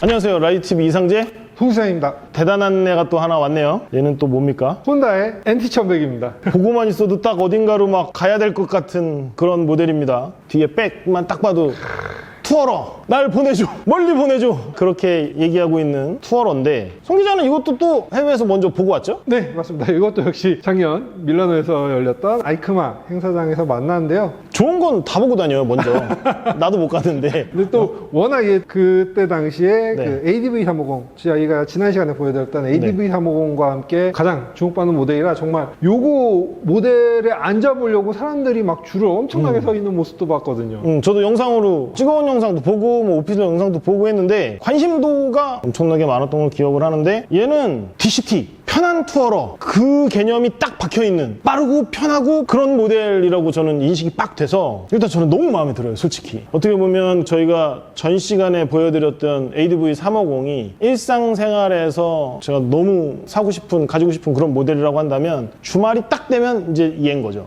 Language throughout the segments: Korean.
안녕하세요. 라이트TV 이상재 홍수장입니다. 대단한 애가 또 하나 왔네요. 얘는 또 뭡니까? 혼다의 NT1100입니다. 보고만 있어도 딱 어딘가로 막 가야 될 것 같은 그런 모델입니다. 뒤에 백만 딱 봐도 투어러 날 보내줘, 멀리 보내줘, 그렇게 얘기하고 있는 투어러인데, 송 기자는 이것도 또 해외에서 먼저 보고 왔죠? 네, 맞습니다. 이것도 역시 작년 밀라노에서 열렸던 아이크마 행사장에서 만났는데요. 좋은 건 다 보고 다녀요 먼저. 나도 못 갔는데. 근데 또 워낙에 그때 당시에 네. 그 ADV350, 저희가 지난 시간에 보여드렸던 ADV350과 함께 가장 주목받는 모델이라 정말 요거 모델에 앉아보려고 사람들이 막 줄을 엄청나게 서 있는 모습도 봤거든요. 저도 영상으로 찍어온 영상도 보고 뭐 오피셜 영상도 보고 했는데 관심도가 엄청나게 많았던 걸 기억을 하는데, 얘는 DCT 편한 투어러, 그 개념이 딱 박혀있는 빠르고 편하고 그런 모델이라고 저는 인식이 빡 돼서 일단 저는 너무 마음에 들어요, 솔직히. 어떻게 보면 저희가 전 시간에 보여드렸던 ADV350이 일상생활에서 제가 너무 사고 싶은, 가지고 싶은 그런 모델이라고 한다면, 주말이 딱 되면 이제 얘인 거죠.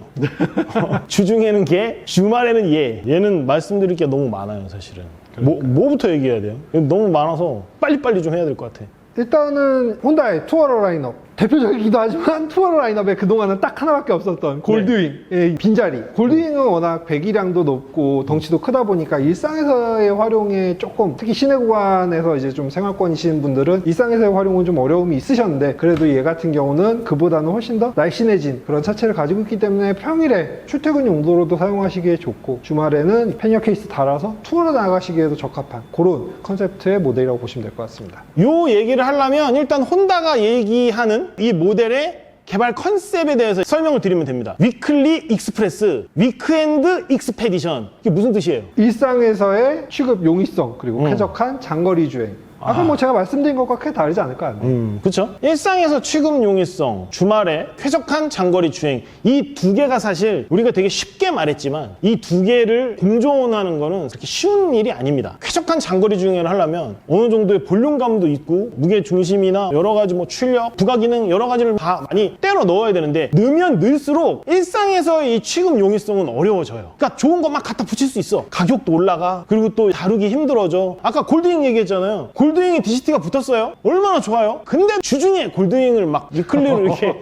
주중에는 걔, 주말에는 얘. 얘는 말씀드릴 게 너무 많아요, 사실은. 뭐부터 얘기해야 돼요? 너무 많아서 빨리빨리 좀 해야 될 것 같아. 일단은 혼다의 투어러 라인업, 대표적이기도 하지만 투어러 라인업에 그동안은 딱 하나밖에 없었던 골드윙의 빈자리. 골드윙은 워낙 배기량도 높고 덩치도 크다 보니까 일상에서의 활용에 조금, 특히 시내 구간에서 이제 좀 생활권이신 분들은 일상에서의 활용은 좀 어려움이 있으셨는데, 그래도 얘 같은 경우는 그보다는 훨씬 더 날씬해진 그런 차체를 가지고 있기 때문에 평일에 출퇴근 용도로도 사용하시기에 좋고, 주말에는 패니어 케이스 달아서 투어로 나가시기에도 적합한 그런 컨셉트의 모델이라고 보시면 될 것 같습니다. 요 얘기를 하려면 일단 혼다가 얘기하는 이 모델의 개발 컨셉에 대해서 설명을 드리면 됩니다. 위클리 익스프레스, 위크엔드 익스페디션. 이게 무슨 뜻이에요? 일상에서의 취급 용이성, 그리고 쾌적한 장거리 주행. 아까 뭐 제가 말씀드린 것과 크게 다르지 않을까요? 그렇죠. 일상에서 취급 용이성, 주말에 쾌적한 장거리 주행, 이 두 개가 사실 우리가 되게 쉽게 말했지만 이 두 개를 공존하는 거는 그렇게 쉬운 일이 아닙니다. 쾌적한 장거리 주행을 하려면 어느 정도의 볼륨감도 있고 무게 중심이나 여러 가지 뭐 출력, 부가 기능 여러 가지를 다 많이 때려 넣어야 되는데, 넣으면 넣을수록 일상에서의 이 취급 용이성은 어려워져요. 그러니까 좋은 것만 갖다 붙일 수 있어. 가격도 올라가. 그리고 또 다루기 힘들어져. 아까 골드윙 얘기했잖아요. 골드윙에 DCT가 붙었어요? 얼마나 좋아요? 근데 주중에 골드윙을 막 위클리로 이렇게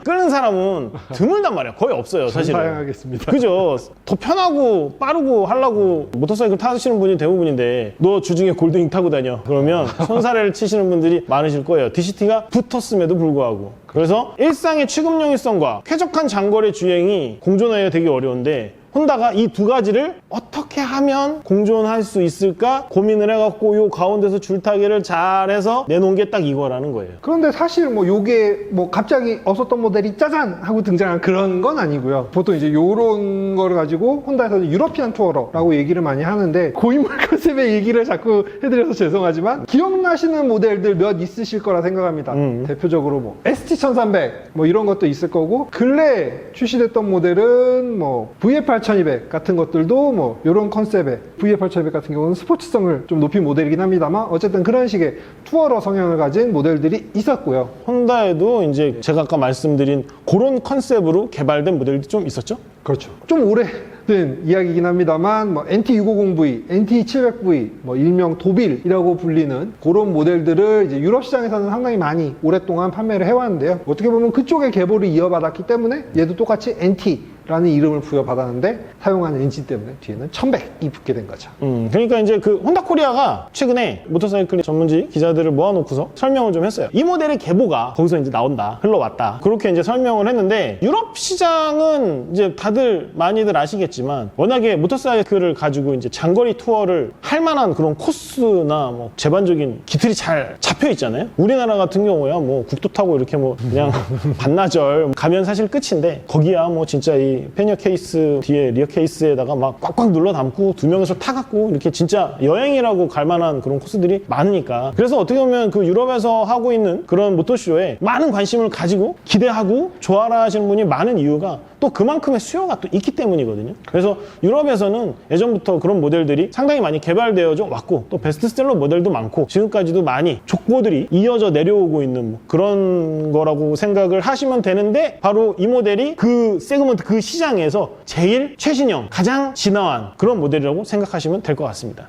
끄는 사람은 드물단 말이야. 거의 없어요, 사실은. 사양하겠습니다. 그죠? 더 편하고 빠르고 하려고 모터사이클 타시는 분이 대부분인데, 너 주중에 골드윙 타고 다녀. 그러면 손사래를 치시는 분들이 많으실 거예요. DCT가 붙었음에도 불구하고. 그래서 일상의 취급용이성과 쾌적한 장거리 주행이 공존하기가 되게 어려운데, 혼다가 이 두 가지를 어떻게 하면 공존할 수 있을까 고민을 해갖고 요 가운데서 줄타기를 잘해서 내놓은 게 딱 이거라는 거예요. 그런데 사실 뭐 요게 뭐 갑자기 없었던 모델이 짜잔 하고 등장한 그런 건 아니고요. 보통 이제 요런 거를 가지고 혼다에서는 유러피안 투어러라고 얘기를 많이 하는데, 고인물 컨셉의 얘기를 자꾸 해드려서 죄송하지만 기억나시는 모델들 몇 있으실 거라 생각합니다. 대표적으로 뭐 ST1300 뭐 이런 것도 있을 거고, 근래 출시됐던 모델은 뭐 VF8200 같은 것들도 뭐 이런 컨셉의, VF8200 같은 경우는 스포츠성을 좀 높인 모델이긴 합니다만 어쨌든 그런 식의 투어러 성향을 가진 모델들이 있었고요. 혼다에도 이제 제가 아까 말씀드린 그런 컨셉으로 개발된 모델도 좀 있었죠? 그렇죠. 좀 오래된 이야기이긴 합니다만 뭐 NT650V, NT700V, 뭐 일명 도빌이라고 불리는 그런 모델들을 이제 유럽 시장에서는 상당히 많이 오랫동안 판매를 해왔는데요. 어떻게 보면 그쪽의 계보를 이어받았기 때문에 얘도 똑같이 NT라는 이름을 부여받았는데, 사용하는 엔진 때문에 뒤에는 1100이 붙게 된 거죠. 그러니까 이제 그 혼다 코리아가 최근에 모터사이클 전문지 기자들을 모아놓고서 설명을 좀 했어요. 이 모델의 계보가 거기서 이제 나온다, 흘러왔다, 그렇게 이제 설명을 했는데, 유럽 시장은 이제 다들 많이들 아시겠지만 워낙에 모터사이클을 가지고 이제 장거리 투어를 할 만한 그런 코스나 뭐 제반적인 기틀이 잘 잡혀 있잖아요. 우리나라 같은 경우야 뭐 국도 타고 이렇게 뭐 그냥 반나절 가면 사실 끝인데, 거기야 뭐 진짜 이 패니어 케이스 뒤에 리어 케이스에다가 막 꽉꽉 눌러 담고 두 명이서 타갖고 이렇게 진짜 여행이라고 갈 만한 그런 코스들이 많으니까, 그래서 어떻게 보면 그 유럽에서 하고 있는 그런 모터쇼에 많은 관심을 가지고 기대하고 좋아라 하시는 분이 많은 이유가 또 그만큼의 수요가 또 있기 때문이거든요. 그래서 유럽에서는 예전부터 그런 모델들이 상당히 많이 개발되어져 왔고, 또 베스트셀러 모델도 많고 지금까지도 많이 족보들이 이어져 내려오고 있는 그런 거라고 생각을 하시면 되는데, 바로 이 모델이 그 세그먼트, 그 시장에서 제일 최신형, 가장 진화한 그런 모델이라고 생각하시면 될 것 같습니다.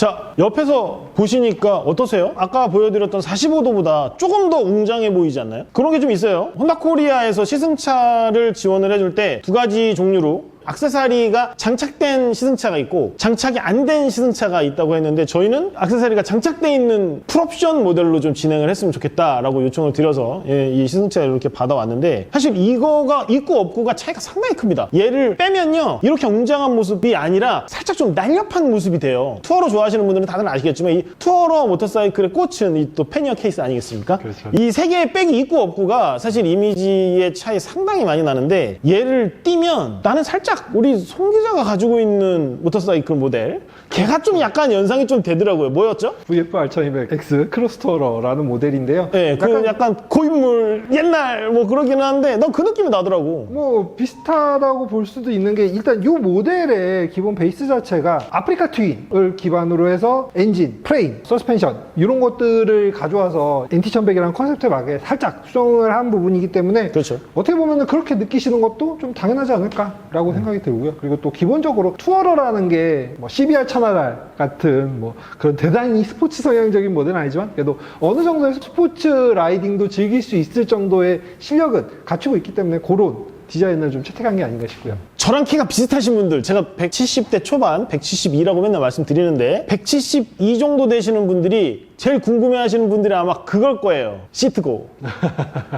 자, 옆에서 보시니까 어떠세요? 아까 보여드렸던 45도보다 조금 더 웅장해 보이지 않나요? 그런 게 좀 있어요. 혼다 코리아에서 시승차를 지원을 해줄 때 두 가지 종류로 액세서리가 장착된 시승차가 있고 장착이 안 된 시승차가 있다고 했는데, 저희는 액세서리가 장착돼 있는 풀옵션 모델로 좀 진행을 했으면 좋겠다라고 요청을 드려서 이 시승차를 이렇게 받아왔는데, 사실 이거가 있고 없고가 차이가 상당히 큽니다. 얘를 빼면요, 이렇게 웅장한 모습이 아니라 살짝 좀 날렵한 모습이 돼요. 투어러 좋아하시는 분들은 다들 아시겠지만 이 투어러 모터사이클의 꽃은 이 또 패니어 케이스 아니겠습니까? 그렇죠. 이 세 개의 백이 있고 없고가 사실 이미지의 차이 상당히 많이 나는데, 얘를 띄면 나는 살짝 우리 송 기자가 가지고 있는 모터사이클 모델, 걔가 좀 약간 연상이 좀 되더라고요. 뭐였죠? VF-R1200X 크로스토러라는 모델인데요. 네, 그 약간 고인물 옛날 뭐 그러기는 한데 난 그 느낌이 나더라고. 뭐 비슷하다고 볼 수도 있는 게, 일단 이 모델의 기본 베이스 자체가 아프리카 트윈을 기반으로 해서 엔진, 프레임, 서스펜션 이런 것들을 가져와서 NT1100이라는 컨셉트에 맞게 살짝 수정을 한 부분이기 때문에, 그렇죠. 어떻게 보면 그렇게 느끼시는 것도 좀 당연하지 않을까라고 생각이 들고요. 그리고 또 기본적으로 투어러라는 게 뭐 CBR 1000R 같은 뭐 그런 대단히 스포츠 성향적인 모델은 아니지만, 그래도 어느 정도의 스포츠 라이딩도 즐길 수 있을 정도의 실력은 갖추고 있기 때문에 그런 디자인을 좀 채택한 게 아닌가 싶고요. 저랑 키가 비슷하신 분들, 제가 170대 초반, 172라고 맨날 말씀드리는데 172 정도 되시는 분들이 제일 궁금해하시는 분들이 아마 그걸 거예요. 시트고.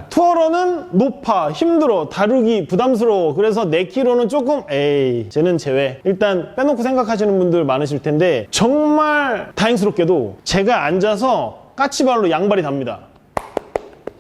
투어러는 높아, 힘들어, 다루기 부담스러워. 그래서 내 키로는 조금 에이, 쟤는 제외. 일단 빼놓고 생각하시는 분들 많으실 텐데, 정말 다행스럽게도 제가 앉아서 까치발로 양발이 답니다.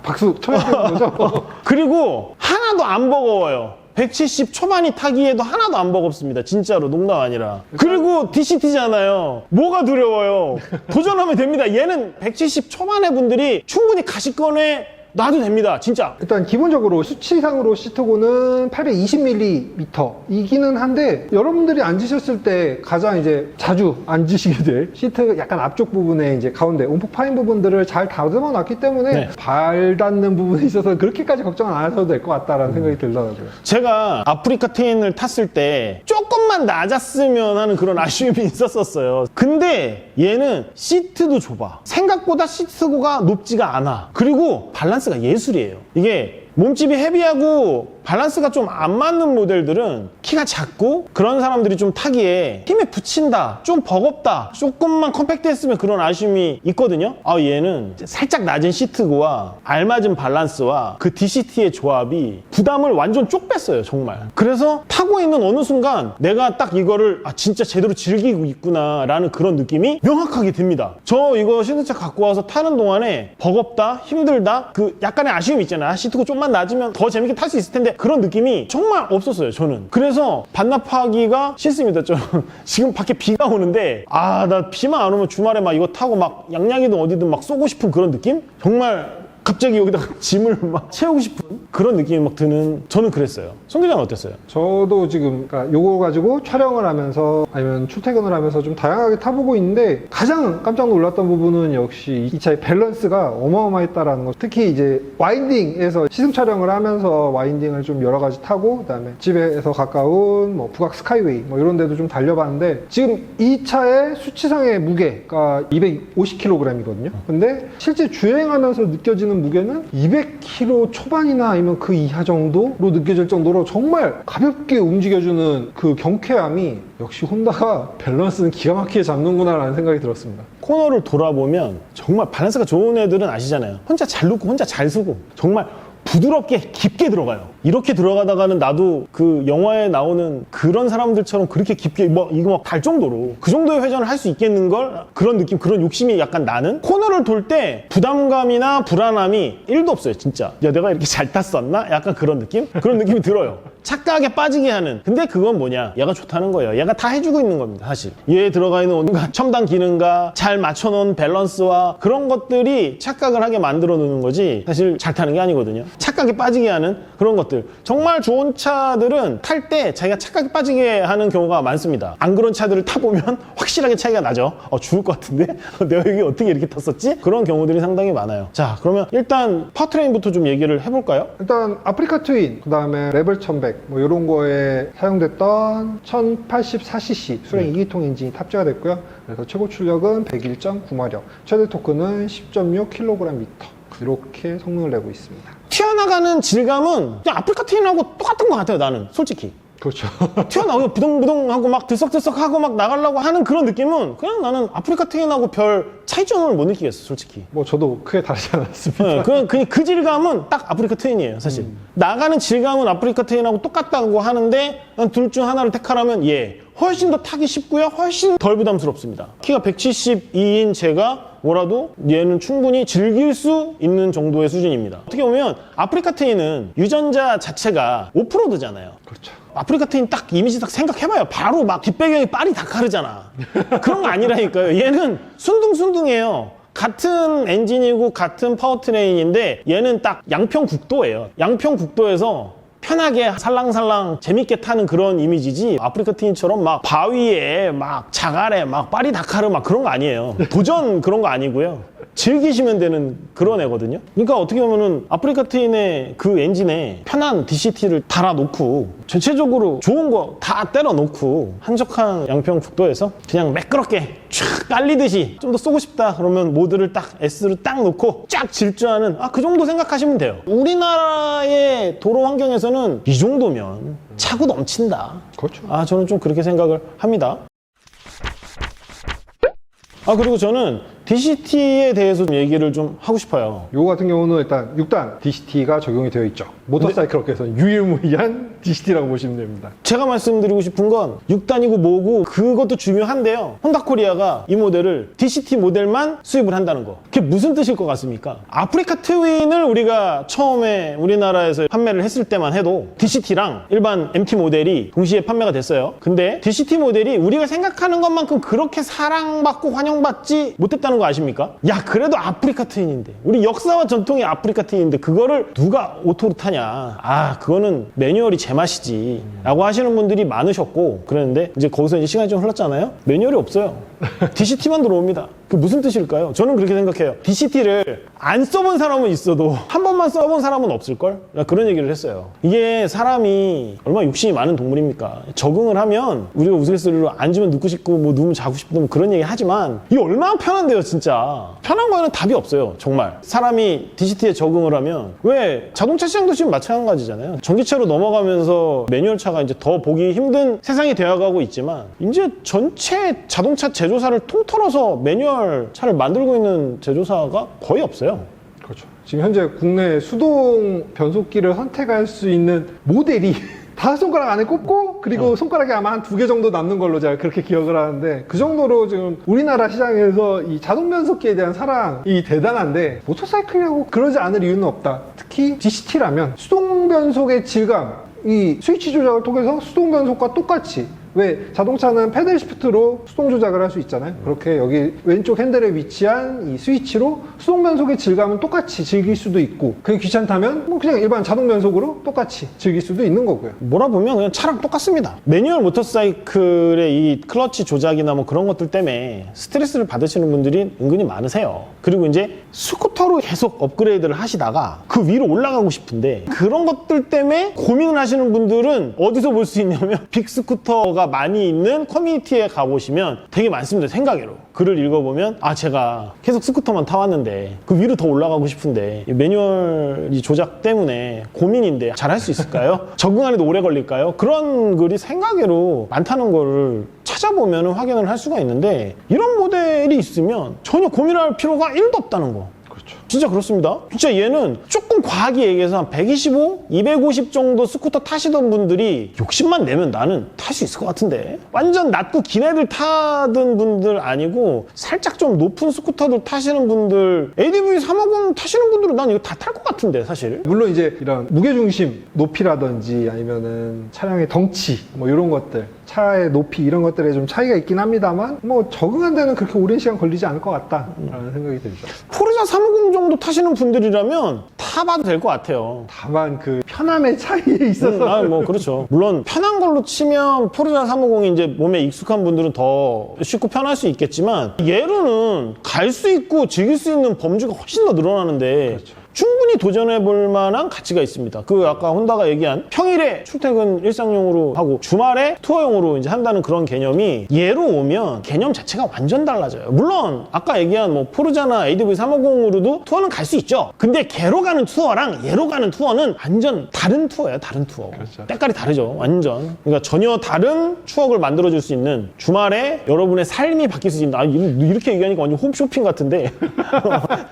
박수 쳐야 되는 거죠? 그리고 하나도 안 버거워요. 170 초반이 타기에도 하나도 안 버겁습니다. 진짜로, 농담 아니라. 그리고 DCT잖아요. 뭐가 두려워요? 도전하면 됩니다. 얘는 170 초반의 분들이 충분히 가시권에 놔도 됩니다. 진짜. 일단 기본적으로 수치상으로 시트고는 820mm이기는 한데, 여러분들이 앉으셨을 때 가장 이제 자주 앉으시게 될 시트 약간 앞쪽 부분에 이제 가운데 움푹 파인 부분들을 잘 다듬어 놨기 때문에 네. 발 닿는 부분에 있어서 그렇게까지 걱정 안 하셔도 될 것 같다라는 생각이 들더라고요. 제가 아프리카 트윈을 탔을 때 조금만 낮았으면 하는 그런 아쉬움이 있었어요. 근데 얘는 시트도 좁아. 생각보다 시트고가 높지가 않아. 그리고 밸런스가 예술이에요. 이게 몸집이 헤비하고 밸런스가 좀 안 맞는 모델들은 키가 작고 그런 사람들이 좀 타기에 힘에 붙인다, 좀 버겁다, 조금만 컴팩트했으면 그런 아쉬움이 있거든요. 아, 얘는 살짝 낮은 시트고와 알맞은 밸런스와 그 DCT의 조합이 부담을 완전 쪽 뺐어요, 정말. 그래서 타고 있는 어느 순간 내가 딱 이거를 진짜 제대로 즐기고 있구나 라는 그런 느낌이 명확하게 듭니다. 저 이거 시트차 갖고 와서 타는 동안에 버겁다, 힘들다, 그 약간의 아쉬움이 있잖아요. 시트고 좀만 낮으면 더 재밌게 탈 수 있을 텐데 그런 느낌이 정말 없었어요, 저는. 그래서 반납하기가 싫습니다. 좀 지금 밖에 비가 오는데 나 비만 안 오면 주말에 막 이거 타고 막 양양이든 어디든 막 쏘고 싶은 그런 느낌? 정말 갑자기 여기다가 짐을 막 채우고 싶은 그런 느낌이 막 드는, 저는 그랬어요. 송 기자는 어땠어요? 저도 지금 그러니까 요거 가지고 촬영을 하면서 아니면 출퇴근을 하면서 좀 다양하게 타보고 있는데, 가장 깜짝 놀랐던 부분은 역시 이 차의 밸런스가 어마어마했다라는 거. 특히 이제 와인딩에서 시승 촬영을 하면서 와인딩을 좀 여러 가지 타고, 그다음에 집에서 가까운 뭐 북악 스카이웨이 뭐 이런 데도 좀 달려봤는데, 지금 이 차의 수치상의 무게가 250kg이거든요. 근데 실제 주행하면서 느껴지는 무게는 200kg 초반이나 아니면 그 이하 정도로 느껴질 정도로 정말 가볍게 움직여주는 그 경쾌함이, 역시 혼다가 밸런스는 기가 막히게 잡는구나 라는 생각이 들었습니다. 코너를 돌아보면 정말 밸런스가 좋은 애들은 아시잖아요. 혼자 잘 눕고 혼자 잘 서고 정말 부드럽게 깊게 들어가요. 이렇게 들어가다가는 나도 그 영화에 나오는 그런 사람들처럼 그렇게 깊게 이거 막 갈 정도로 그 정도의 회전을 할 수 있겠는걸? 그런 느낌, 그런 욕심이 약간 나는? 코너를 돌 때 부담감이나 불안함이 1도 없어요, 진짜. 야, 내가 이렇게 잘 탔었나? 약간 그런 느낌? 그런 느낌이 들어요. 착각에 빠지게 하는. 근데 그건 뭐냐? 얘가 좋다는 거예요. 얘가 다 해주고 있는 겁니다, 사실. 얘에 들어가 있는 온갖 첨단 기능과 잘 맞춰놓은 밸런스와 그런 것들이 착각을 하게 만들어 놓는 거지, 사실 잘 타는 게 아니거든요. 착각에 빠지게 하는 그런 것들. 것들 정말 좋은 차들은 탈 때 자기가 착각에 빠지게 하는 경우가 많습니다. 안 그런 차들을 타보면 확실하게 차이가 나죠. 죽을 것 같은데? 내가 여기 어떻게 이렇게 탔었지? 그런 경우들이 상당히 많아요. 자, 그러면 일단 파워트레인부터 좀 얘기를 해볼까요? 일단 아프리카 트윈, 그 다음에 레벨 1100 뭐 이런 거에 사용됐던 1084cc 수랭 2기통 엔진이 탑재가 됐고요. 그래서 최고 출력은 101.9마력, 최대 토크는 10.6kgm 이렇게 성능을 내고 있습니다. 튀어나가는 질감은 그냥 아프리카 트윈하고 똑같은 것 같아요, 나는 솔직히. 그렇죠. 튀어나오고 부동부동하고 막 들썩들썩하고 막 나가려고 하는 그런 느낌은 그냥 나는 아프리카 트윈하고 별 차이점을 못 느끼겠어, 솔직히. 뭐 저도 크게 다르지 않았습니다. 네, 그 질감은 딱 아프리카 트윈이에요, 사실. 나가는 질감은 아프리카 트윈하고 똑같다고 하는데 둘 중 하나를 택하라면 훨씬 더 타기 쉽고요, 훨씬 덜 부담스럽습니다. 키가 172인 제가 뭐라도 얘는 충분히 즐길 수 있는 정도의 수준입니다. 어떻게 보면 아프리카 트윈은 유전자 자체가 오프로드잖아요. 그렇죠. 아프리카 트윈 딱 이미지 딱 생각해봐요. 바로 막 뒷배경이 파리 다카르잖아. 그런 거 아니라니까요. 얘는 순둥순둥해요. 같은 엔진이고 같은 파워트레인인데 얘는 딱 양평국도예요. 양평국도에서 편하게 살랑살랑 재밌게 타는 그런 이미지지 아프리카 트윈처럼 막 바위에 막 자갈에 막 파리 다카르 막 그런 거 아니에요. 도전 그런 거 아니고요. 즐기시면 되는 그런 애거든요. 그러니까 어떻게 보면은 아프리카 트윈의 그 엔진에 편한 DCT를 달아놓고 전체적으로 좋은 거 다 때려놓고 한적한 양평국도에서 그냥 매끄럽게 쫙 깔리듯이 좀 더 쏘고 싶다 그러면 모드를 딱 S를 딱 놓고 쫙 질주하는 그 정도 생각하시면 돼요. 우리나라의 도로 환경에서는 이 정도면 차고 넘친다. 그렇죠. 저는 좀 그렇게 생각을 합니다. 그리고 저는 DCT에 대해서 좀 얘기를 좀 하고 싶어요. 요거 같은 경우는 일단 6단 DCT가 적용이 되어 있죠. 모터사이클 업계에서는 유일무이한 DCT라고 보시면 됩니다. 제가 말씀드리고 싶은 건 6단이고 뭐고 그것도 중요한데요. 혼다코리아가 이 모델을 DCT 모델만 수입을 한다는 거. 그게 무슨 뜻일 것 같습니까? 아프리카 트윈을 우리가 처음에 우리나라에서 판매를 했을 때만 해도 DCT랑 일반 MT 모델이 동시에 판매가 됐어요. 근데 DCT 모델이 우리가 생각하는 것만큼 그렇게 사랑받고 환영받지 못했다는 거 아십니까? 야, 그래도 아프리카 트윈인데, 우리 역사와 전통의 아프리카 트윈인데 그거를 누가 오토로 타냐. 그거는 매뉴얼이 제맛이지 라고 하시는 분들이 많으셨고 그랬는데 이제 거기서 이제 시간이 좀 흘렀잖아요. 매뉴얼이 없어요. DCT만 들어옵니다. 그 무슨 뜻일까요? 저는 그렇게 생각해요. DCT를 안 써본 사람은 있어도 한 번만 써본 사람은 없을걸? 그런 얘기를 했어요. 이게 사람이 얼마나 욕심이 많은 동물입니까? 적응을 하면 우리가 우스갯소리로 앉으면 눕고 싶고 뭐 누우면 자고 싶고 뭐 그런 얘기 하지만 이게 얼마나 편한데요, 진짜. 편한 거에는 답이 없어요, 정말. 사람이 DCT에 적응을 하면 왜 자동차 시장도 지금 마찬가지잖아요. 전기차로 넘어가면서 매뉴얼차가 이제 더 보기 힘든 세상이 되어가고 있지만 이제 전체 자동차 제조사를 통틀어서 매뉴얼 차를 만들고 있는 제조사가 거의 없어요. 그렇죠. 지금 현재 국내 수동 변속기를 선택할 수 있는 모델이 다섯 손가락 안에 꼽고 그리고 손가락이 아마 한 2개 정도 남는 걸로 제가 그렇게 기억을 하는데 그 정도로 지금 우리나라 시장에서 이 자동 변속기에 대한 사랑이 대단한데 모터사이클이라고 그러지 않을 이유는 없다. 특히 DCT라면 수동 변속의 질감, 이 스위치 조작을 통해서 수동 변속과 똑같이, 왜 자동차는 패들 시프트로 수동 조작을 할 수 있잖아요. 그렇게 여기 왼쪽 핸들에 위치한 이 스위치로 수동 변속의 질감은 똑같이 즐길 수도 있고, 그게 귀찮다면 뭐 그냥 일반 자동 변속으로 똑같이 즐길 수도 있는 거고요. 몰아보면 그냥 차랑 똑같습니다. 매뉴얼 모터사이클의 이 클러치 조작이나 뭐 그런 것들 때문에 스트레스를 받으시는 분들이 은근히 많으세요. 그리고 이제 스쿠터로 계속 업그레이드를 하시다가 그 위로 올라가고 싶은데 그런 것들 때문에 고민을 하시는 분들은 어디서 볼 수 있냐면 빅스쿠터가 많이 있는 커뮤니티에 가보시면 되게 많습니다. 생각외로 글을 읽어보면 제가 계속 스쿠터만 타왔는데 그 위로 더 올라가고 싶은데 매뉴얼 이 조작 때문에 고민인데 잘할 수 있을까요? 적응하는데 오래 걸릴까요? 그런 글이 생각외로 많다는 거를 찾아보면 확인을 할 수가 있는데, 이런 모델이 있으면 전혀 고민할 필요가 1도 없다는 거. 그렇죠. 진짜 그렇습니다. 진짜 얘는 조금 과하게 얘기해서 한 125, 250 정도 스쿠터 타시던 분들이 욕심만 내면 나는 탈 수 있을 것 같은데, 완전 낮고 긴 애들 타던 분들 아니고 살짝 좀 높은 스쿠터들 타시는 분들, ADV 350 타시는 분들은 난 이거 다 탈 것 같은데 사실. 물론 이제 이런 무게중심 높이라든지 아니면은 차량의 덩치 뭐 이런 것들, 차의 높이 이런 것들에 좀 차이가 있긴 합니다만 뭐 적응한 데는 그렇게 오랜 시간 걸리지 않을 것 같다라는 생각이 들죠. 포르자 350 정도 타시는 분들이라면 타봐도 될 것 같아요. 다만 그 편함의 차이에 있어서 뭐 그렇죠. 물론 편한 걸로 치면 포르자 350이 이제 몸에 익숙한 분들은 더 쉽고 편할 수 있겠지만 얘로는 갈 수 있고 즐길 수 있는 범주가 훨씬 더 늘어나는데 충분히 도전해볼 만한 가치가 있습니다. 그 아까 혼다가 얘기한 평일에 출퇴근 일상용으로 하고 주말에 투어용으로 이제 한다는 그런 개념이 얘로 오면 개념 자체가 완전 달라져요. 물론 아까 얘기한 뭐 포르자나 ADV 350으로도 투어는 갈 수 있죠. 근데 걔로 가는 투어랑 얘로 가는 투어는 완전 다른 투어예요. 다른 투어. 그렇죠. 때깔이 다르죠. 완전. 그러니까 전혀 다른 추억을 만들어줄 수 있는 주말에 여러분의 삶이 바뀔 수 있는 이렇게 얘기하니까 완전 홈쇼핑 같은데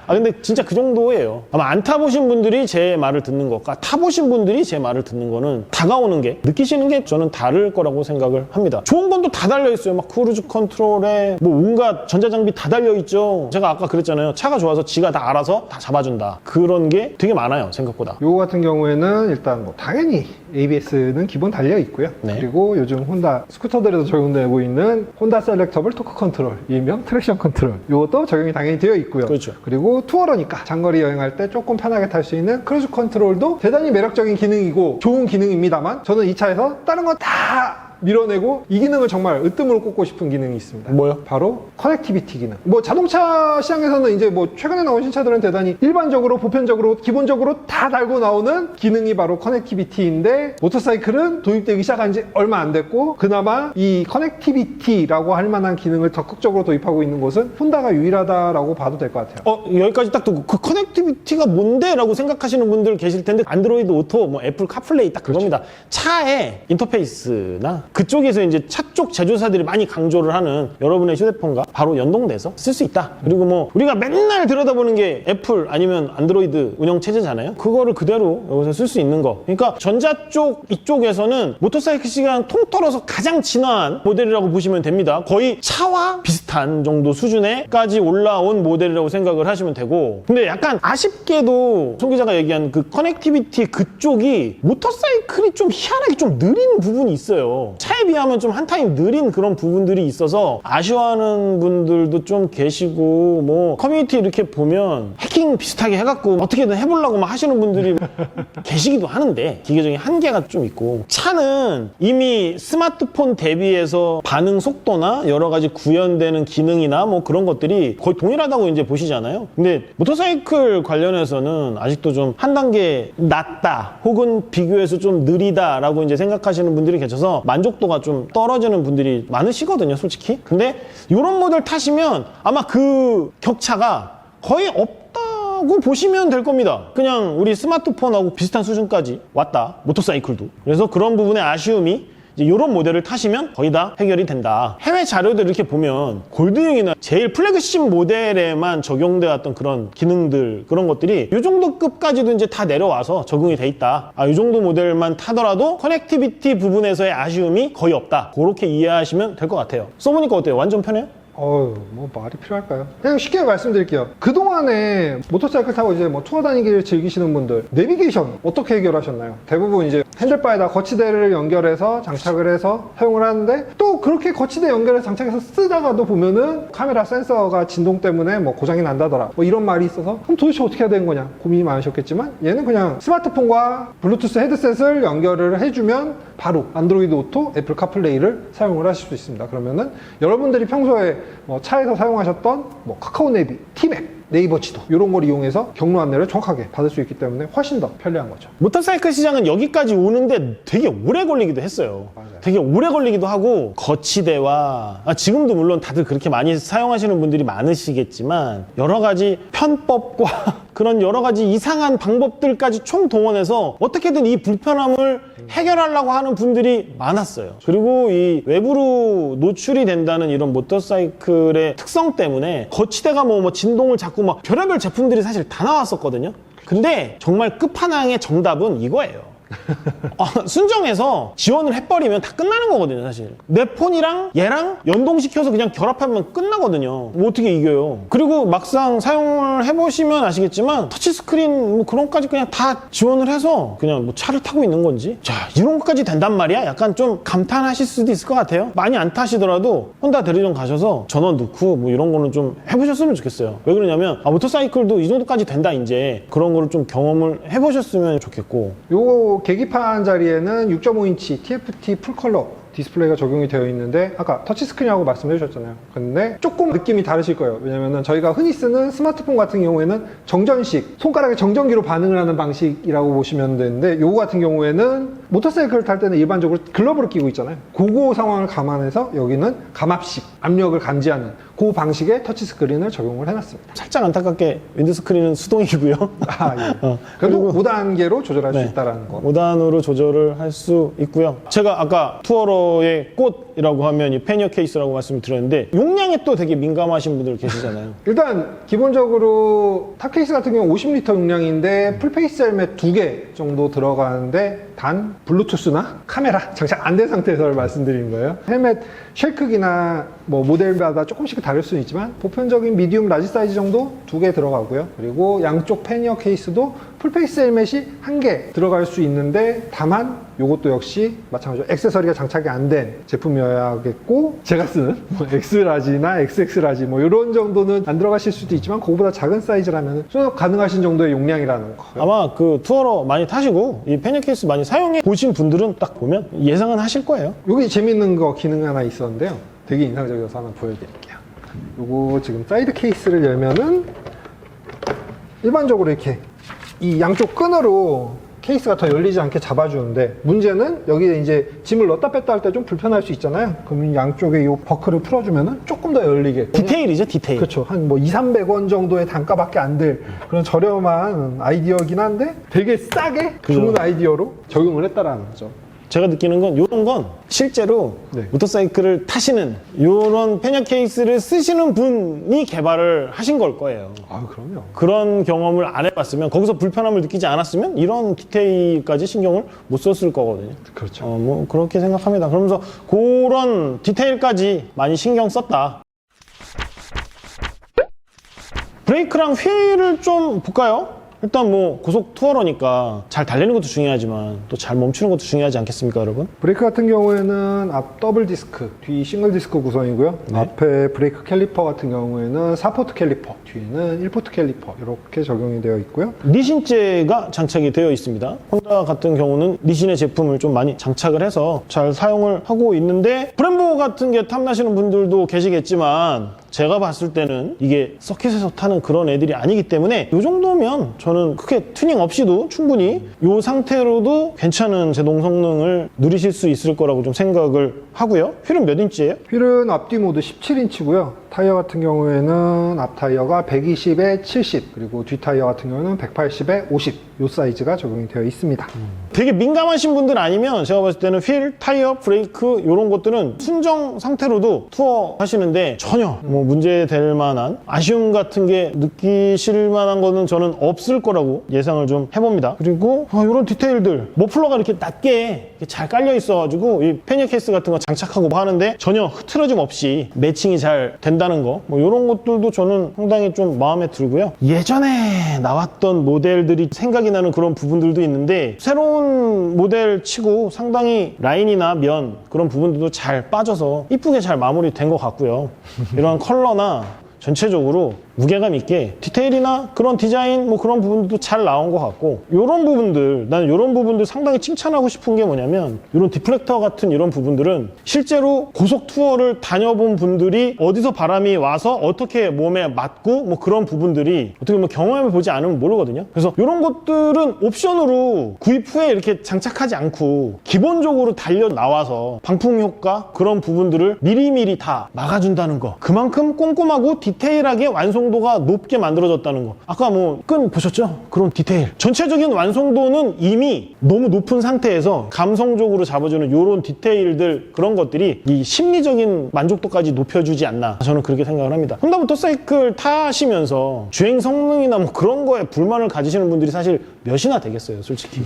근데 진짜 그 정도예요. 아마 안 타보신 분들이 제 말을 듣는 것과 타보신 분들이 제 말을 듣는 거는 다가오는 게 느끼시는 게 저는 다를 거라고 생각을 합니다. 좋은 건 또 다 달려있어요. 막 크루즈 컨트롤에 뭐 온갖 전자장비 다 달려있죠. 제가 아까 그랬잖아요. 차가 좋아서 지가 다 알아서 다 잡아준다. 그런 게 되게 많아요. 생각보다. 요거 같은 경우에는 일단 뭐 당연히 ABS는 기본 달려 있고요. 네. 그리고 요즘 혼다 스쿠터들에도 적용되고 있는 혼다 셀렉터블 토크 컨트롤, 일명 트랙션 컨트롤. 요것도 적용이 당연히 되어 있고요. 그렇죠. 그리고 투어러니까 장거리 여행할 때 조금 편하게 탈 수 있는 크루즈 컨트롤도 대단히 매력적인 기능이고 좋은 기능입니다만 저는 이 차에서 다른 거 다 밀어내고 이 기능을 정말 으뜸으로 꼽고 싶은 기능이 있습니다. 뭐요? 바로 커넥티비티 기능. 뭐 자동차 시장에서는 이제 뭐 최근에 나온 신차들은 대단히 일반적으로 보편적으로 기본적으로 다 달고 나오는 기능이 바로 커넥티비티인데 모터사이클은 도입되기 시작한 지 얼마 안 됐고 그나마 이 커넥티비티라고 할 만한 기능을 적극적으로 도입하고 있는 곳은 혼다가 유일하다라고 봐도 될 것 같아요. 여기까지 딱 듣고 그 커넥티비티가 뭔데? 라고 생각하시는 분들 계실 텐데 안드로이드 오토, 뭐 애플 카플레이 딱 그겁니다. 차의 인터페이스나 그쪽에서 이제 차 쪽 제조사들이 많이 강조를 하는 여러분의 휴대폰과 바로 연동돼서 쓸 수 있다. 그리고 뭐 우리가 맨날 들여다보는 게 애플 아니면 안드로이드 운영 체제잖아요. 그거를 그대로 여기서 쓸 수 있는 거. 그러니까 전자 쪽 이쪽에서는 모터사이클 시장 통틀어서 가장 진화한 모델이라고 보시면 됩니다. 거의 차와 비슷한 정도 수준에까지 올라온 모델이라고 생각을 하시면 되고 근데 약간 아쉽게도 송 기자가 얘기한 그 커넥티비티 그쪽이 모터사이클이 좀 희한하게 좀 느린 부분이 있어요. 차에 비하면 좀 한 타임 느린 그런 부분들이 있어서 아쉬워하는 분들도 좀 계시고 뭐 커뮤니티 이렇게 보면 해킹 비슷하게 해갖고 어떻게든 해보려고 막 하시는 분들이 계시기도 하는데 기계적인 한계가 좀 있고 차는 이미 스마트폰 대비해서 반응 속도나 여러 가지 구현되는 기능이나 뭐 그런 것들이 거의 동일하다고 이제 보시잖아요. 근데 모터사이클 관련해서는 아직도 좀 한 단계 낮다 혹은 비교해서 좀 느리다라고 이제 생각하시는 분들이 계셔서 만족도가 좀 떨어지는 분들이 많으시거든요, 솔직히. 근데 이런 모델 타시면 아마 그 격차가 거의 없다고 보시면 될 겁니다. 그냥 우리 스마트폰하고 비슷한 수준까지 왔다, 모터사이클도. 그래서 그런 부분의 아쉬움이 이제 이런 모델을 타시면 거의 다 해결이 된다. 해외 자료들 이렇게 보면 골드윙이나 제일 플래그십 모델에만 적용되었던 그런 기능들 그런 것들이 이 정도 급까지도 이제 다 내려와서 적응이 돼 있다. 이 정도 모델만 타더라도 커넥티비티 부분에서의 아쉬움이 거의 없다. 그렇게 이해하시면 될 것 같아요. 써보니까 어때요? 완전 편해요? 뭐 말이 필요할까요? 그냥 쉽게 말씀드릴게요. 그동안에 모터사이클 타고 이제 뭐 투어 다니기를 즐기시는 분들 내비게이션 어떻게 해결하셨나요? 대부분 이제 핸들바에다 거치대를 연결해서 장착을 해서 사용을 하는데 또 그렇게 거치대 연결해서 장착해서 쓰다가도 보면은 카메라 센서가 진동 때문에 뭐 고장이 난다더라 뭐 이런 말이 있어서 그럼 도대체 어떻게 해야 되는 거냐 고민이 많으셨겠지만 얘는 그냥 스마트폰과 블루투스 헤드셋을 연결을 해주면 바로 안드로이드 오토, 애플 카플레이를 사용을 하실 수 있습니다. 그러면은 여러분들이 평소에 뭐 차에서 사용하셨던 뭐 카카오 내비, 티맵, 네이버 지도 이런 걸 이용해서 경로 안내를 정확하게 받을 수 있기 때문에 훨씬 더 편리한 거죠. 모터사이클 시장은 여기까지 오는데 되게 오래 걸리기도 했어요. 맞아요. 되게 오래 걸리기도 하고 거치대와 지금도 물론 다들 그렇게 많이 사용하시는 분들이 많으시겠지만 여러 가지 편법과 그런 여러 가지 이상한 방법들까지 총동원해서 어떻게든 이 불편함을 해결하려고 하는 분들이 많았어요. 그리고 이 외부로 노출이 된다는 이런 모터사이클의 특성 때문에 거치대가 뭐 진동을 자꾸 막 별의별 제품들이 사실 다 나왔었거든요. 근데 정말 끝판왕의 정답은 이거예요. 순정해서 지원을 해버리면 다 끝나는 거거든요, 사실. 내 폰이랑 얘랑 연동시켜서 그냥 결합하면 끝나거든요. 뭐 어떻게 이겨요? 그리고 막상 사용을 해보시면 아시겠지만 터치스크린 뭐 그런 것까지 그냥 다 지원을 해서 그냥 뭐 차를 타고 있는 건지 자, 이런 것까지 된단 말이야? 약간 좀 감탄하실 수도 있을 것 같아요. 많이 안 타시더라도 혼다 대리점 가셔서 전원 넣고 뭐 이런 거는 좀 해보셨으면 좋겠어요. 왜 그러냐면 모터사이클도 이 정도까지 된다 이제 그런 거를 좀 경험을 해보셨으면 좋겠고. 요 계기판 자리에는 6.5인치 TFT 풀컬러 디스플레이가 적용이 되어 있는데 아까 터치스크린이라고 말씀해 주셨잖아요. 근데 조금 느낌이 다르실 거예요. 왜냐면은 저희가 흔히 쓰는 스마트폰 같은 경우에는 정전식, 손가락에 정전기로 반응을 하는 방식이라고 보시면 되는데 요거 같은 경우에는 모터사이클을 탈 때는 일반적으로 글러브를 끼고 있잖아요. 그거 상황을 감안해서 여기는 감압식, 압력을 감지하는 그 방식의 터치스크린을 적용을 해놨습니다. 살짝 안타깝게 윈드스크린은 수동이고요. 예. 그리고 5단계로 조절할 수 있다는 거. 5단으로 조절을 할 수 있고요. 제가 아까 투어러의 꽃이라고 하면 이 패니어 케이스라고 말씀을 드렸는데 용량에 또 되게 민감하신 분들 계시잖아요. 일단 기본적으로 탑 케이스 같은 경우 50리터 용량인데 풀페이스 헬멧 2개 정도 들어가는데 단 블루투스나 카메라 장착 안 된 상태에서 말씀드린 거예요. 헬멧 쉘 크기나 뭐 모델마다 조금씩 다를 수는 있지만 보편적인 미디움 라지 사이즈 정도 2개 들어가고요. 그리고 양쪽 패니어 케이스도 풀페이스 헬멧이 1개 들어갈 수 있는데 다만 이것도 역시 마찬가지로 액세서리가 장착이 안 된 제품이어야겠고 제가 쓰는 뭐 X라지나 XX라지 뭐 이런 정도는 안 들어가실 수도 있지만 그거보다 작은 사이즈라면 수납 가능하신 정도의 용량이라는 거. 아마 그 투어러 많이 타시고 이 패니어 케이스 많이 사용해 보신 분들은 딱 보면 예상은 하실 거예요. 여기 재밌는 거 기능 하나 있었는데요. 되게 인상적이어서 하나 보여드릴게요. 요거 지금 사이드 케이스를 열면은 일반적으로 이렇게 이 양쪽 끈으로 케이스가 더 열리지 않게 잡아주는데 문제는 여기에 이제 짐을 넣었다 뺐다 할 때 좀 불편할 수 있잖아요. 그러면 양쪽에 이 버클을 풀어주면은 조금 더 열리게. 디테일이죠, 디테일. 그렇죠. 한 뭐 200~300원 정도의 단가밖에 안 될 그런 저렴한 아이디어긴 한데 되게 싸게 좋은 아이디어로 적용을 했다라는 거죠. 제가 느끼는 건 이런 건 실제로 네. 모터사이클을 타시는 이런 패니어 케이스를 쓰시는 분이 개발을 하신 걸 거예요. 아, 그럼요. 그런 경험을 안 해봤으면 거기서 불편함을 느끼지 않았으면 이런 디테일까지 신경을 못 썼을 거거든요. 그렇죠. 뭐 그렇게 생각합니다. 그러면서 그런 디테일까지 많이 신경 썼다. 브레이크랑 휠을 좀 볼까요? 일단 뭐 고속 투어러니까 잘 달리는 것도 중요하지만 또 잘 멈추는 것도 중요하지 않겠습니까, 여러분? 브레이크 같은 경우에는 앞 더블 디스크, 뒤 싱글 디스크 구성이고요. 네. 앞에 브레이크 캘리퍼 같은 경우에는 4포트 캘리퍼, 뒤에는 1포트 캘리퍼 이렇게 적용이 되어 있고요. 니신제가 장착이 되어 있습니다. 혼다 같은 경우는 니신의 제품을 좀 많이 장착을 해서 잘 사용을 하고 있는데 브렘보 같은 게 탐나시는 분들도 계시겠지만 제가 봤을 때는 이게 서킷에서 타는 그런 애들이 아니기 때문에 이 정도면 저는 크게 튜닝 없이도 충분히 이 상태로도 괜찮은 제동 성능을 누리실 수 있을 거라고 좀 생각을 하고요. 휠은 몇 인치예요? 휠은 앞뒤 모두 17인치고요. 타이어 같은 경우에는 앞 타이어가 120에 70 그리고 뒷 타이어 같은 경우는 180에 50 이 사이즈가 적용이 되어 있습니다. 되게 민감하신 분들 아니면 제가 봤을 때는 휠, 타이어, 브레이크 이런 것들은 순정 상태로도 투어 하시는데 전혀 뭐 문제될 만한 아쉬움 같은 게 느끼실 만한 거는 저는 없을 거라고 예상을 좀 해봅니다. 그리고 이런 디테일들 머플러가 이렇게 낮게 잘 깔려 있어가지고 이 패니어 케이스 같은 거 장착하고 하는데 전혀 흐트러짐 없이 매칭이 잘 된다는 거 뭐 이런 것들도 저는 상당히 좀 마음에 들고요. 예전에 나왔던 모델들이 생각이 나는 그런 부분들도 있는데 새로운 모델 치고 상당히 라인이나 면 그런 부분들도 잘 빠져서 이쁘게 잘 마무리된 것 같고요. 이런 컬러나 전체적으로 무게감 있게 디테일이나 그런 디자인 뭐 그런 부분들도 잘 나온 것 같고 이런 부분들 나는 이런 부분들 상당히 칭찬하고 싶은 게 뭐냐면 이런 디플렉터 같은 이런 부분들은 실제로 고속 투어를 다녀본 분들이 어디서 바람이 와서 어떻게 몸에 맞고 뭐 그런 부분들이 어떻게 보면 경험해 보지 않으면 모르거든요. 그래서 이런 것들은 옵션으로 구입 후에 이렇게 장착하지 않고 기본적으로 달려 나와서 방풍 효과 그런 부분들을 미리미리 다 막아준다는 거 그만큼 꼼꼼하고 디테일하게 완성도가 높게 만들어졌다는 거. 아까 뭐 끈 보셨죠? 그런 디테일. 전체적인 완성도는 이미 너무 높은 상태에서 감성적으로 잡아주는 이런 디테일들 그런 것들이 이 심리적인 만족도까지 높여주지 않나 저는 그렇게 생각을 합니다. 혼다 모터사이클 타시면서 주행 성능이나 뭐 그런 거에 불만을 가지시는 분들이 사실 몇이나 되겠어요, 솔직히.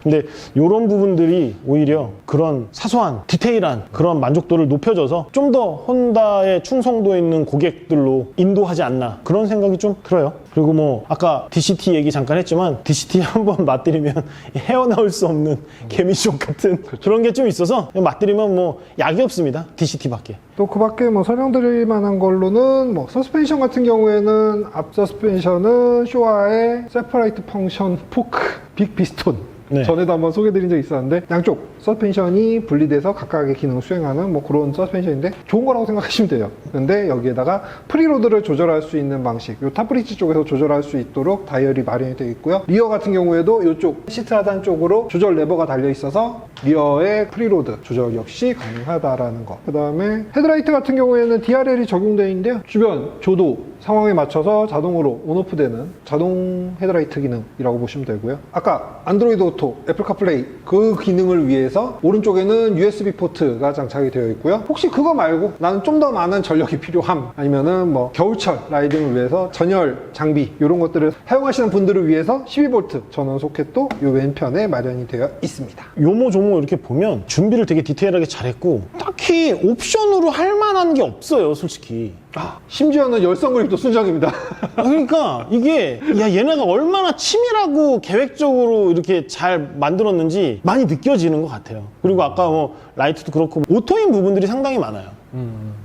근데 이런 부분들이 오히려 그런 사소한 디테일한 그런 만족도를 높여줘서 좀 더 혼다의 충성도 있는 고객들로 인도하지 않나 그런 생각이 좀 들어요. 그리고 뭐 아까 DCT 얘기 잠깐 했지만 DCT 한번 맛들이면 헤어나올 수 없는 개미족 같은 그런 게 좀 있어서 맛들이면 뭐 약이 없습니다, DCT밖에. 또 그 밖에 뭐 설명드릴 만한 걸로는 뭐 서스펜션 같은 경우에는 앞 서스펜션은 쇼아의 세퍼레이트 펑션 포크 빅 피스톤, 네. 전에도 한번 소개드린 적이 있었는데 양쪽 서스펜션이 분리돼서 각각의 기능을 수행하는 뭐 그런 서스펜션인데 좋은 거라고 생각하시면 돼요. 근데 여기에다가 프리로드를 조절할 수 있는 방식, 요 탑브릿지 쪽에서 조절할 수 있도록 다이얼이 마련이 되어 있고요. 리어 같은 경우에도 이쪽 시트 하단 쪽으로 조절 레버가 달려 있어서 리어의 프리로드 조절 역시 가능하다라는 거. 그 다음에 헤드라이트 같은 경우에는 DRL이 적용되어 있는데요. 주변 조도 상황에 맞춰서 자동으로 온오프 되는 자동 헤드라이트 기능이라고 보시면 되고요. 아까 안드로이드 오토, 애플 카플레이 그 기능을 위해서 오른쪽에는 USB 포트가 장착이 되어 있고요. 혹시 그거 말고 나는 좀 더 많은 전력이 필요함, 아니면은 뭐 겨울철 라이딩을 위해서 전열 장비 이런 것들을 사용하시는 분들을 위해서 12V 전원 소켓도 이 왼편에 마련이 되어 있습니다. 요모조모 이렇게 보면 준비를 되게 디테일하게 잘했고 딱히 옵션으로 할 만한 게 없어요, 솔직히. 심지어는 열선 그립도 순정입니다. 그러니까 이게 야 얘네가 얼마나 치밀하고 계획적으로 이렇게 잘 만들었는지 많이 느껴지는 것 같아요. 그리고 아까 뭐 라이트도 그렇고 오토인 부분들이 상당히 많아요.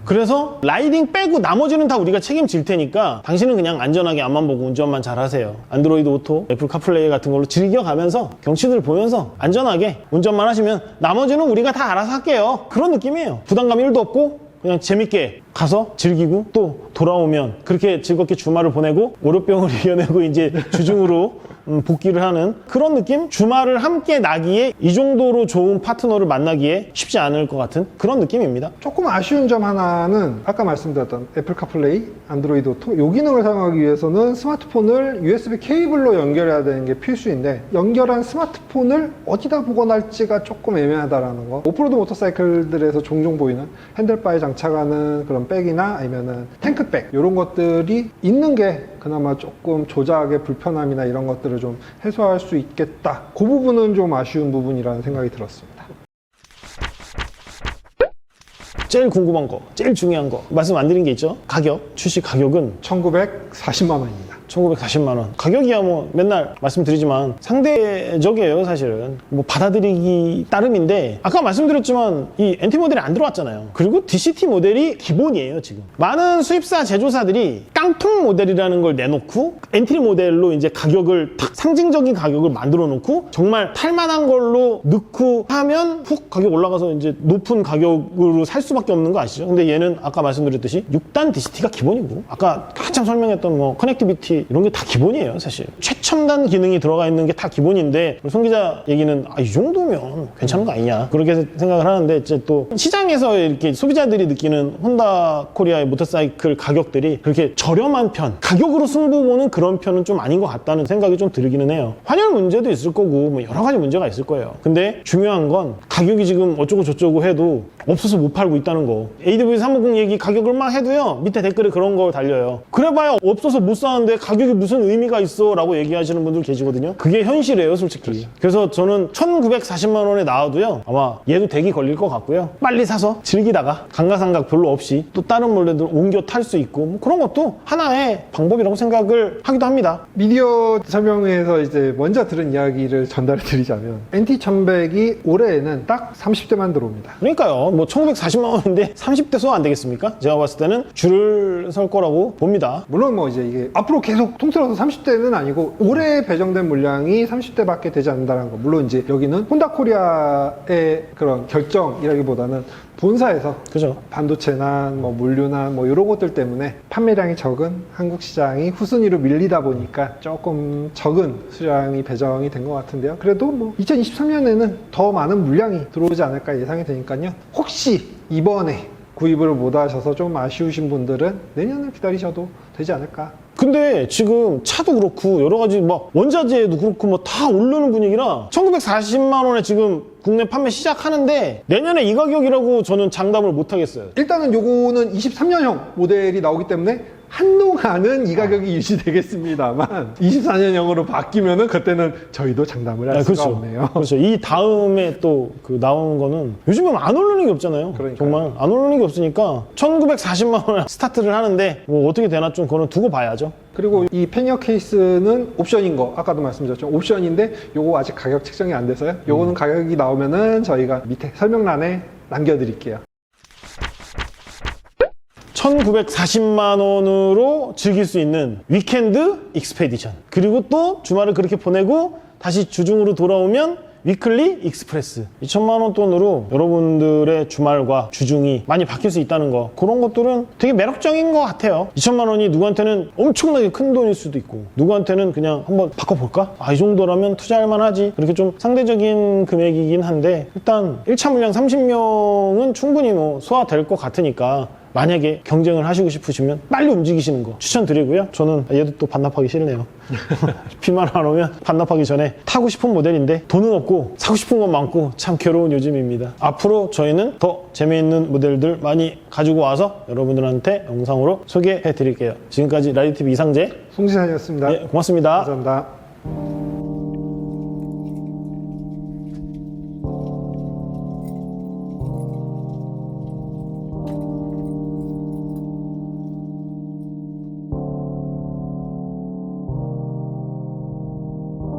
그래서 라이딩 빼고 나머지는 다 우리가 책임질 테니까 당신은 그냥 안전하게 앞만 보고 운전만 잘 하세요. 안드로이드 오토, 애플 카플레이 같은 걸로 즐겨가면서 경치들 보면서 안전하게 운전만 하시면 나머지는 우리가 다 알아서 할게요. 그런 느낌이에요. 부담감 1도 없고 그냥 재밌게 가서 즐기고 또 돌아오면 그렇게 즐겁게 주말을 보내고 월요병을 이겨내고 이제 주중으로 복귀를 하는 그런 느낌? 주말을 함께 나기에 이 정도로 좋은 파트너를 만나기에 쉽지 않을 것 같은 그런 느낌입니다. 조금 아쉬운 점 하나는 아까 말씀드렸던 애플 카플레이, 안드로이드 오토 이 기능을 사용하기 위해서는 스마트폰을 USB 케이블로 연결해야 되는 게 필수인데 연결한 스마트폰을 어디다 보관할지가 조금 애매하다라는 거. 오프로드 모터사이클들에서 종종 보이는 핸들바에 장착하는 그런 백이나 아니면은 탱크백 이런 것들이 있는 게 그나마 조금 조작의 불편함이나 이런 것들을 좀 해소할 수 있겠다. 그 부분은 좀 아쉬운 부분이라는 생각이 들었습니다. 제일 궁금한 거, 제일 중요한 거 말씀 안 드린 게 있죠? 가격, 출시 가격은 1940만 원입니다. 1940만 원. 가격이야 뭐 맨날 말씀드리지만 상대적이에요, 사실은. 뭐 받아들이기 따름인데 아까 말씀드렸지만 이 NT 모델이 안 들어왔잖아요. 그리고 DCT 모델이 기본이에요, 지금. 많은 수입사 제조사들이 깡통 모델이라는 걸 내놓고 엔트리 모델로 이제 가격을 탁 상징적인 가격을 만들어 놓고 정말 탈만한 걸로 넣고 하면 훅 가격 올라가서 이제 높은 가격으로 살 수밖에 없는 거 아시죠? 근데 얘는 아까 말씀드렸듯이 6단 DCT가 기본이고 아까 한참 설명했던 뭐 커넥티비티 이런 게 다 기본이에요, 사실. 최첨단 기능이 들어가 있는 게 다 기본인데 송 기자 얘기는 이 정도면 괜찮은 거 아니냐 그렇게 생각을 하는데 이제 또 시장에서 이렇게 소비자들이 느끼는 혼다 코리아의 모터사이클 가격들이 그렇게 저렴한 편, 가격으로 승부 보는 그런 편은 좀 아닌 것 같다는 생각이 좀 들기는 해요. 환율 문제도 있을 거고 뭐 여러 가지 문제가 있을 거예요. 근데 중요한 건 가격이 지금 어쩌고 저쩌고 해도 없어서 못 팔고 있다는 거. AW350 얘기 가격을 막 해도요 밑에 댓글에 그런 거 달려요. 그래봐야 없어서 못 사는데 가격이 무슨 의미가 있어 라고 얘기하시는 분들 계시거든요. 그게 현실이에요, 솔직히. 그렇죠. 그래서 저는 1940만 원에 나와도요 아마 얘도 대기 걸릴 것 같고요. 빨리 사서 즐기다가 감가상각 별로 없이 또 다른 모델들 옮겨 탈 수 있고 뭐 그런 것도 하나의 방법이라고 생각을 하기도 합니다. 미디어 설명회에서 이제 먼저 들은 이야기를 전달해 드리자면 NT1100이 올해에는 딱 30대만 들어옵니다. 그러니까요. 뭐 1940만 원인데 30대 소 안 되겠습니까? 제가 봤을 때는 줄을 설 거라고 봅니다. 물론 뭐 이제 이게 앞으로 계속 통틀어서 30대는 아니고 올해 배정된 물량이 30대밖에 되지 않는다는 거. 물론 이제 여기는 혼다 코리아의 그런 결정이라기보다는 본사에서 그죠. 반도체나 뭐 물류나 뭐 이런 것들 때문에 판매량이 적은 한국 시장이 후순위로 밀리다 보니까 조금 적은 수량이 배정이 된 것 같은데요. 그래도 뭐 2023년에는 더 많은 물량이 들어오지 않을까 예상이 되니까요. 혹시 이번에 구입을 못 하셔서 좀 아쉬우신 분들은 내년을 기다리셔도 되지 않을까. 근데 지금 차도 그렇고 여러 가지 막 원자재도 그렇고 뭐 다 오르는 분위기라 1940만 원에 지금 국내 판매 시작하는데 내년에 이 가격이라고 저는 장담을 못 하겠어요. 일단은 요거는 23년형 모델이 나오기 때문에 한동안은 이 가격이 유지되겠습니다만 24년형으로 바뀌면은 그때는 저희도 장담을 할 수가 없네요. 그렇죠. 이 다음에 또 그 나오는 거는 요즘은 안 오르는 게 없잖아요. 그러니까요. 정말 안 오르는 게 없으니까 1940만 원 스타트를 하는데 뭐 어떻게 되나 좀 그거는 두고 봐야죠. 그리고 이 패니어 케이스는 옵션인 거 아까도 말씀드렸죠. 옵션인데 요거 아직 가격 책정이 안 돼서요. 요거는 가격이 나오면은 저희가 밑에 설명란에 남겨드릴게요. 1940만 원으로 즐길 수 있는 위켄드 익스페디션, 그리고 또 주말을 그렇게 보내고 다시 주중으로 돌아오면 위클리 익스프레스. 2천만 원 돈으로 여러분들의 주말과 주중이 많이 바뀔 수 있다는 거, 그런 것들은 되게 매력적인 것 같아요. 2천만 원이 누구한테는 엄청나게 큰 돈일 수도 있고, 누구한테는 그냥 한번 바꿔볼까? 이 정도라면 투자할 만하지. 그렇게 좀 상대적인 금액이긴 한데, 일단 1차 물량 30명은 충분히 뭐 소화될 것 같으니까 만약에 경쟁을 하시고 싶으시면 빨리 움직이시는 거 추천드리고요. 저는 얘도 또 반납하기 싫네요. 비만 안 오면 반납하기 전에 타고 싶은 모델인데 돈은 없고 사고 싶은 건 많고 참 괴로운 요즘입니다. 앞으로 저희는 더 재미있는 모델들 많이 가지고 와서 여러분들한테 영상으로 소개해 드릴게요. 지금까지 라디오TV 이상재 송지산이었습니다. 고맙습니다. 감사합니다.